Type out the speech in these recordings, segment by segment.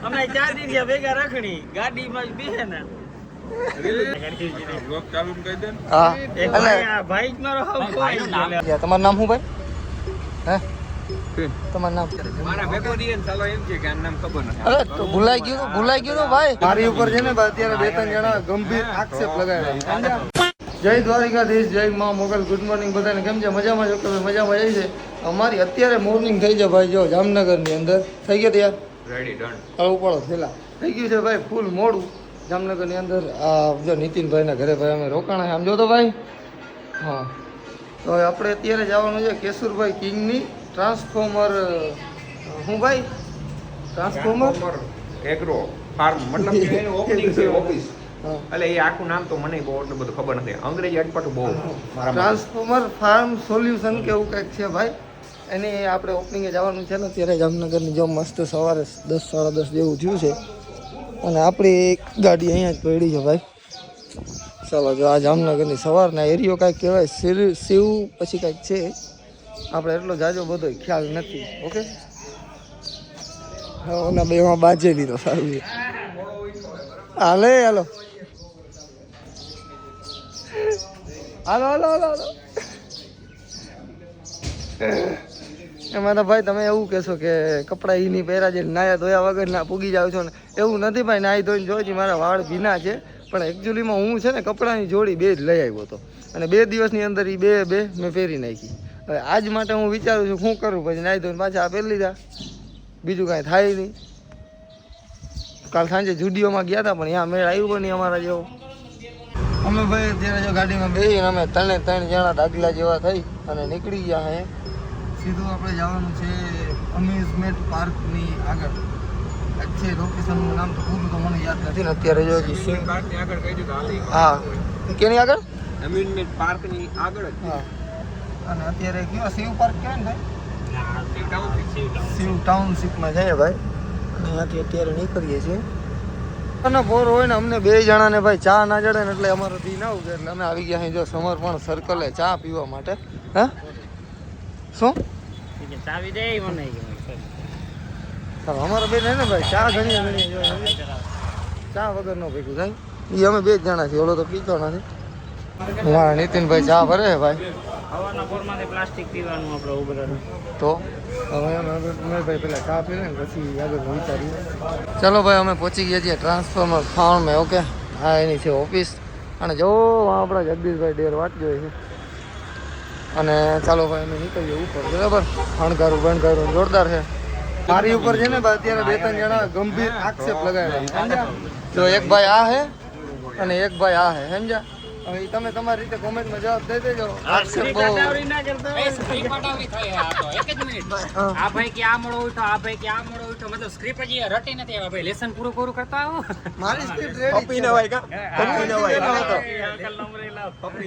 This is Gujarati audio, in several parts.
અમે 4 દિવસ ભેગા રખડી ગાડીમાં જ બેહે ને લોક ચાલુ કહી દે હા એક ભાઈ જ મારો હાવ ખોવાઈ ગયો. તમારું નામ શું ભાઈ? હે તમારું નામ? મારા ભેગો દીએ ને ચાલો એમ કે આનું નામ ખબર નથી. અરે તો ભૂલાઈ ગયું તો ભાઈ. મારી ઉપર છે ને અત્યારે 2-3 જણા ગંભીર આક્ષેપ લગાવ્યા. જય દ્વારિકાધીશ, જય માં મોગલ. ગુડ મોર્નિંગ બધાને. કેમ છે? મજામાં છો? મજામાં જઈ છે. અમારી અત્યારે મોર્નિંગ થઈ છે ભાઈ. જો જામનગરની અંદર થઈ ગયા તૈયાર, રેડી ડન. હવે ઉપાડો થેલા. થઈ ગયું છે ભાઈ ફૂલ મોડું જામનગરની અંદર. આ જો નીતિનભાઈના ઘરે ભાઈ અમે રોકાણા છે. આમ જો તો ભાઈ. હા તો હવે આપણે અત્યારે જવાનું છે કેશુરભાઈ કિંગની ટ્રાન્સફોર્મર. શું ભાઈ? ટ્રાન્સફોર્મર એગ્રો ફાર્મ મતલબ કે એનું ઓપનિંગ છે ઓફિસ. હા, એટલે એ આખું નામ તો મને બહુ એટલું બધું ખબર નથી. અંગ્રેજી અટપટું બહુ મારા ટ્રાન્સફોર્મર ફાર્મ સોલ્યુશન કે એવું કંઈક છે ભાઈ. એની આપણે ઓપનિંગે જવાનું છે ને અત્યારે જામનગરની જો મસ્ત સવારે 10-10:30 જેવું થયું છે અને આપણી એક ગાડી અહીંયા જ પડી છે ભાઈ. ચાલો જો આ જામનગરની સવારના એરિયો કાંઈક કહેવાય શિવ પછી કાંઈક છે, આપણે એટલો જાજો બધો ખ્યાલ નથી. ઓકે હા ઓના બેમાં બાજે લીધો સારું છે. હાલો હાલો હાલો હાલો હાલો હાલો. એમાં તો ભાઈ તમે એવું કહેશો કે કપડાં ઈ નહીં પહેર્યા છે, નાયા ધોયા વગર ના પૂગી જાવ છો ને. એવું નથી ભાઈ, નાહી ધોઈને જોઈ મારા વાળ ભીના છે, પણ એકચ્યુઅલીમાં હું છે ને કપડાની જોડી 2 જ લઈ આવ્યો હતો અને 2 દિવસની અંદર એ બે મેં પહેરી નાખી. હવે આજ માટે હું વિચારું છું શું કરું, પછી નાહી ધોઈને પાછા આ પહેરી લીધા, બીજું કાંઈ થાય નહીં. કાલ સાંજે જુડિયોમાં ગયા હતા પણ ત્યાં મેળ આવ્યું નહીં અમારા જેવો. અમે ભાઈ અત્યારે જો ગાડીમાં બેસીને અમે 3 જણા દાખલા જેવા થઈ અને નીકળી ગયા હે. સીધું આપણે જવાનું છે અમ્યુઝમેન્ટ પાર્કની આગળ. છે લોકેશનનું નામ તો પૂરું તો મને યાદ નથી ને અત્યારે જો એમ્યુઝમેન્ટ પાર્કની આગળ કહી દીધું હાલી. હા કેની આગળ? એમ્યુઝમેન્ટ પાર્કની આગળ જ. હા અને અત્યારે કયો શિવ પાર્ક કહેવાય ને ભાઈ? શિવ ટાઉનશીપમાં જઈએ ભાઈ. અહીંયાથી અત્યારે નીકળીએ છીએ. અને બોર હોય ને અમને 2 જણાને ભાઈ ચા ના જડે ને એટલે અમારો દી ના ઉગે એટલે અમે આવી ગયા અહીં જો સમર્પણ સર્કલે ચા પીવા માટે. હા શું ચાવી દે મને અમારા બેન હે ને ભાઈ ચા ઘણી ચા વગર નો ભેગું થાય. એ અમે 2 જ જણા છીએ, ઓલો તો પીતો નથી. મારા નીતિનભાઈ ચા ભરે ભાઈ. હવાના પોરમાંથી પ્લાસ્ટિક પીવાનું આપણે ઉભરાનું તો હવે અમે ભાઈ પેલા ચા પીને પછી આગળ વિચારીએ. ચાલો ભાઈ અમે પહોંચી ગયા છીએ ટ્રાન્સફોર્મર ફાર્મ. ઓકે હા એની છે ઓફિસ. અને જો આપણા જગદીશભાઈ ડેર વાટ જોઈએ છે. અને ચાલો ભાઈ અમે નીકળીએ ઉપર. બરાબર હણગારું જોરદાર છે. મારી ઉપર છે ને અત્યારે 2-3 જણા ગંભીર આક્ષેપ લગાવ્યા. જો એક ભાઈ આ હે અને એક ભાઈ આ હે, સમજ્યા? હવે તમે તમારી રીતે કોમેન્ટમાં જવાબ દઈ દેજો. આક્ષેપ બહુ ના કરતા એક જ મિનિટ. આ ભાઈ કે આ મોડો ઉઠો, આ ભાઈ કે આ મોડો ઉઠો, મતલબ સ્ક્રિપ્ટ હજી રટી નથી આવ્યા ભાઈ. લેસન પૂરું કરતા આવો. મારી સ્ક્રિપ્ટ રેડી હપી નવાય કા હપી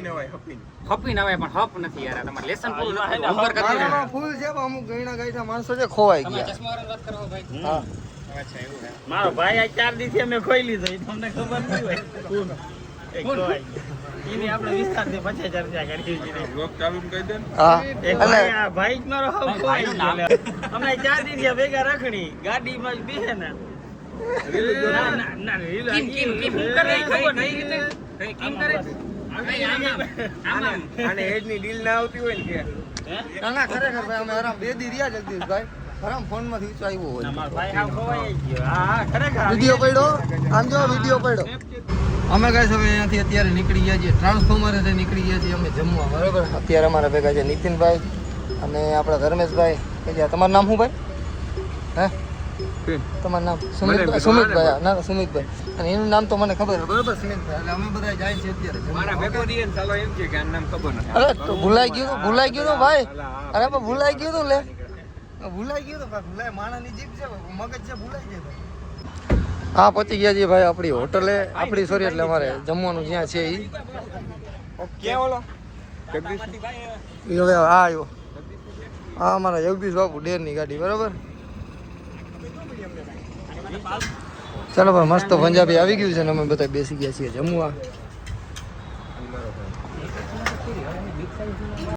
નવાય હપી નવાય પણ હપ નથી યાર. તમારે લેસન પૂરું નથી, હોમવર્ક હતું. મારામાં ફૂલ છે પણ અમુક ગયણા ગાયઠા માણસો છે ખોવાઈ તમે ગયા. ચશ્મા વાળાની વાત કરો ભાઈ. હા અચ્છા એવું છે. મારો ભાઈ આ 4 દિવસથી અમે ખોઈ લીધો, એ તમને ખબર નહીં હોય. એક ખોવાઈ ગયો. એની આપણે વિસ્તારથી પછી ચર્ચા કરી છે. લોક ચાલુ કહી દે હા એક ભાઈ જ મારો હાવ ખોવાઈ ગયો. અમે 4 દિવસ ભેગા રખડી ગાડીમાં જ બેહે ને. અને એજની ડીલ ના આવતી હોય ને કે ના ખરેખર ભાઈ અમે આરામ 2 દી રહ્યા જગદીશભાઈ. આરામ ફોનમાંથી ઊંચો આવ્યો હોય. અમારો ભાઈ હાવ ખોવાઈ ગયો. હા ખરેખર વિડીયો પડ્યો આમ જો વિડીયો પડ્યો. અમે ગાઈસ હવે અહીંયાથી અત્યારે નીકળી ગયા છીએ ટ્રાન્સફોર્મરેથી નીકળી ગયા છીએ અમે જમવા. બરાબર અત્યારે અમારા ભેગા છે નીતિનભાઈ અને આપણા ધર્મેશભાઈ. કે તમારું નામ શું ભાઈ? હે તમારું નામ? સુમિતભાઈ. ના સુમિતભાઈ. અને એનું નામ તો મને ખબર છે. બરાબર સુમિતભાઈ. એટલે અમે બધા જાય છે અત્યારે. મારા ભેગો દીએ ને ચાલો એમ કે આનું નામ ખબર નથી. અરે તો ભૂલાઈ ગયું તો ભાઈ. અરે પણ ભૂલાઈ ગયું તું લે. ભૂલાઈ ગયું તો ભાઈ. ભૂલાય માણાની જીભ છે, મગજ છે, ભૂલાઈ જાય ભાઈ. હા પહોંચી ગયા છીએ ભાઈ આપણી હોટલે. આપણી સોરી એટલે અમારે જમવાનું જ્યાં છે એ. ક્યાં ઓલો જગદીશ હવે આ આવ્યો. હા અમારા જગદીશ બાપુ ડેરની ગાડી. બરાબર ચાલો ભાઈ મસ્ત પંજાબી આવી ગયું છે ને અમે બધા બેસી ગયા છીએ જમવા.